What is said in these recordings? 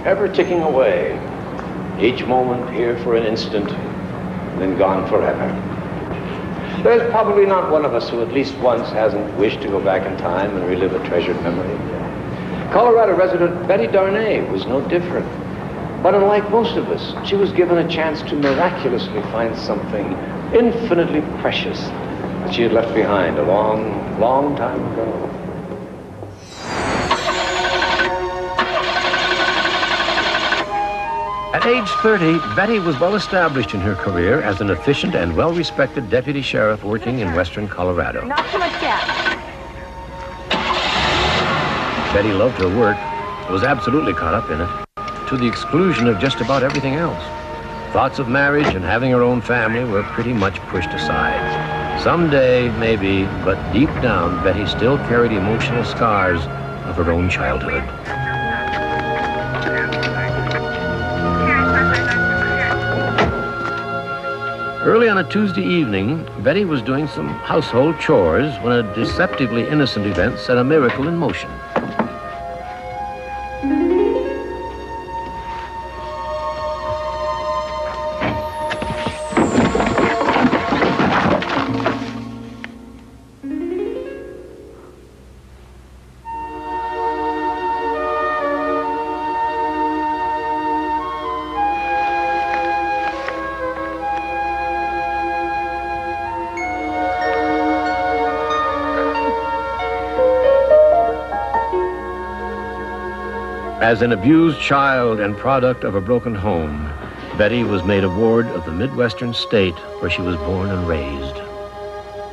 ever ticking away, each moment here for an instant, then gone forever. There's probably not one of us who at least once hasn't wished to go back in time and relive a treasured memory. Colorado resident Betty Darnay was no different. But unlike most of us, she was given a chance to miraculously find something infinitely precious that she had left behind a long, long time ago. At age 30, Betty was well established in her career as an efficient and well-respected deputy sheriff working in western Colorado. Not too much gas. Betty loved her work, was absolutely caught up in it, to the exclusion of just about everything else. Thoughts of marriage and having her own family were pretty much pushed aside. Someday, maybe, but deep down, Betty still carried emotional scars of her own childhood. Early on a Tuesday evening, Betty was doing some household chores when a deceptively innocent event set a miracle in motion. As an abused child and product of a broken home, Betty was made a ward of the Midwestern state where she was born and raised.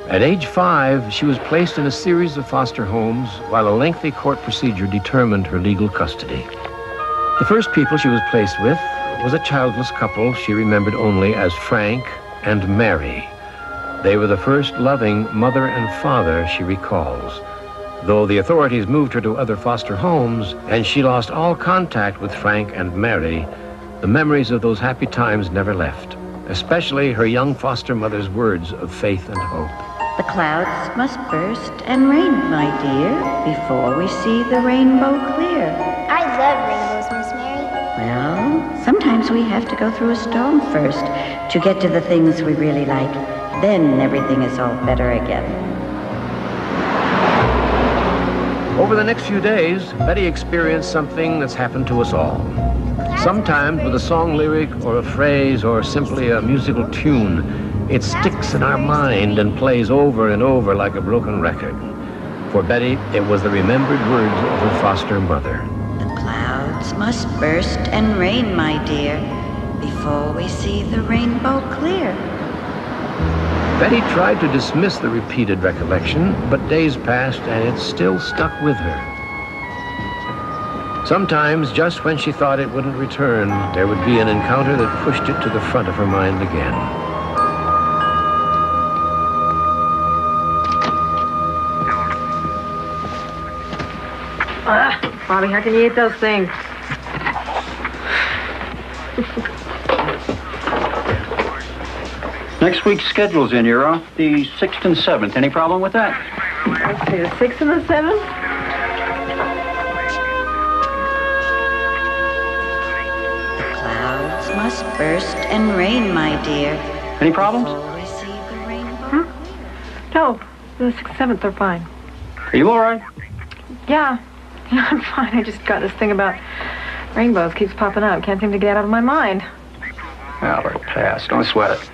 At age 5, she was placed in a series of foster homes while a lengthy court procedure determined her legal custody. The first people she was placed with was a childless couple she remembered only as Frank and Mary. They were the first loving mother and father she recalls. Though the authorities moved her to other foster homes and she lost all contact with Frank and Mary, the memories of those happy times never left, especially her young foster mother's words of faith and hope. The clouds must burst and rain, my dear, before we see the rainbow clear. I love rainbows, Miss Mary. Well, sometimes we have to go through a storm first to get to the things we really like. Then everything is all better again. Over the next few days, Betty experienced something that's happened to us all. Sometimes with a song lyric or a phrase or simply a musical tune, it sticks in our mind and plays over and over like a broken record. For Betty, it was the remembered words of her foster mother. The clouds must burst and rain, my dear, before we see the rainbow clear. Betty tried to dismiss the repeated recollection, but days passed and it still stuck with her. Sometimes, just when she thought it wouldn't return, there would be an encounter that pushed it to the front of her mind again. Bobby, how can you eat those things? Next week's schedule's in, Euro. The 6th and 7th. Any problem with that? Let's see, the 6th and the 7th? The clouds must burst and rain, my dear. Any problems? Before we see the rainbow. No, the 6th and 7th are fine. Are you all right? Yeah, I'm fine. I just got this thing about rainbows keeps popping up. Can't seem to get out of my mind. Well, it'll pass. Don't sweat it.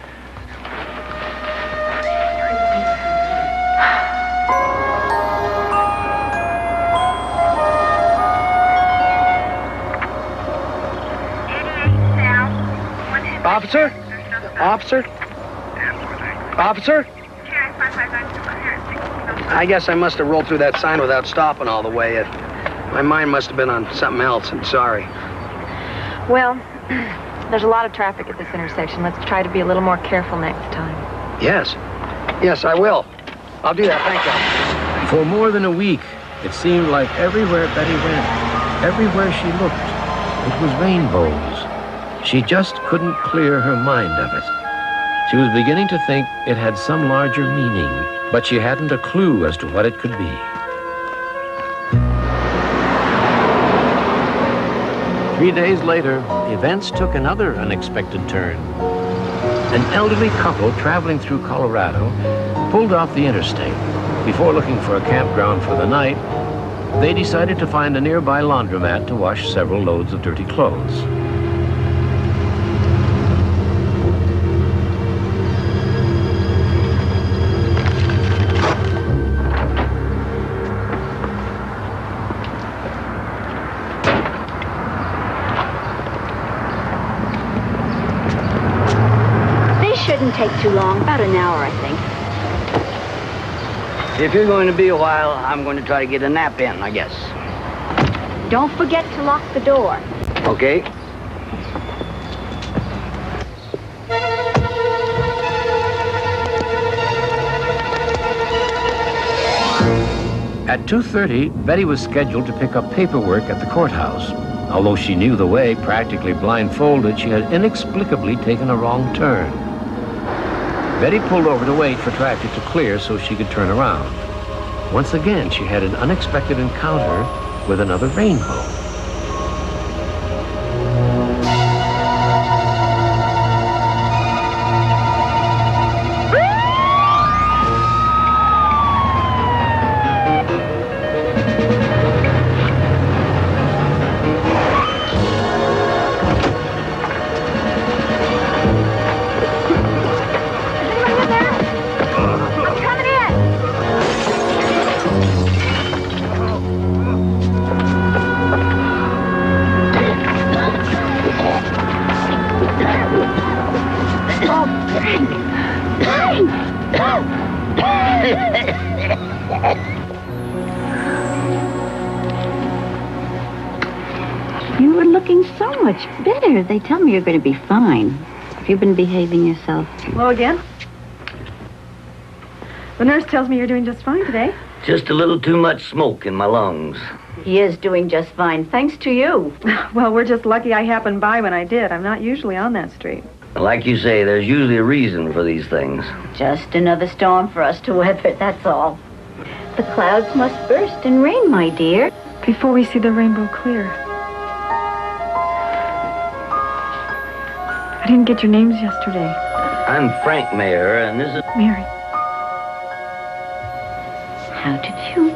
Officer? Officer? Officer? I guess I must have rolled through that sign without stopping all the way. My mind must have been on something else. I'm sorry. Well, there's a lot of traffic at this intersection. Let's try to be a little more careful next time. Yes. Yes, I will. I'll do that. Thank you. For more than a week, it seemed like everywhere Betty went, everywhere she looked, it was rainbows. She just couldn't clear her mind of it. She was beginning to think it had some larger meaning, but she hadn't a clue as to what it could be. 3 days later, events took another unexpected turn. An elderly couple traveling through Colorado pulled off the interstate. Before looking for a campground for the night, they decided to find a nearby laundromat to wash several loads of dirty clothes. Shouldn't take too long, about an hour, I think. If you're going to be a while, I'm going to try to get a nap in, I guess. Don't forget to lock the door. Okay. At 2:30, Betty was scheduled to pick up paperwork at the courthouse. Although she knew the way, practically blindfolded, she had inexplicably taken a wrong turn. Betty pulled over to wait for traffic to clear so she could turn around. Once again, she had an unexpected encounter with another rainbow. You were looking so much better. They tell me you're going to be fine. Have you been behaving yourself? Hello again. The nurse tells me you're doing just fine today. Just a little too much smoke in my lungs. He is doing just fine, thanks to you. Well, we're just lucky I happened by when I did. I'm not usually on that street. Like you say, there's usually a reason for these things. Just another storm for us to weather, that's all. The clouds must burst and rain, my dear. Before we see the rainbow clear. I didn't get your names yesterday. I'm Frank Mayer, and this is... Mary. How did you...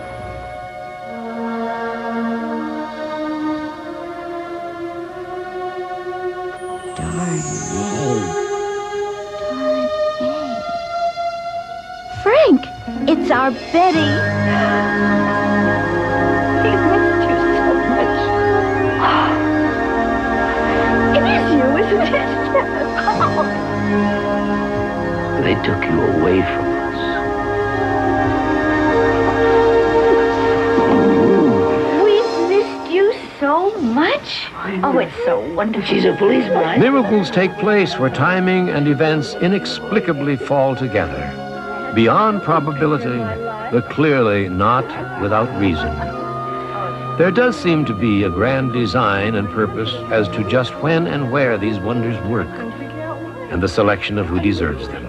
Frank, it's our Betty. We missed you so much. It is you, isn't it? They took you away from us. We've missed you so much. Oh, it's so wonderful. She's a policeman. Miracles take place where timing and events inexplicably fall together. Beyond probability, but clearly not without reason. There does seem to be a grand design and purpose as to just when and where these wonders work, and the selection of who deserves them.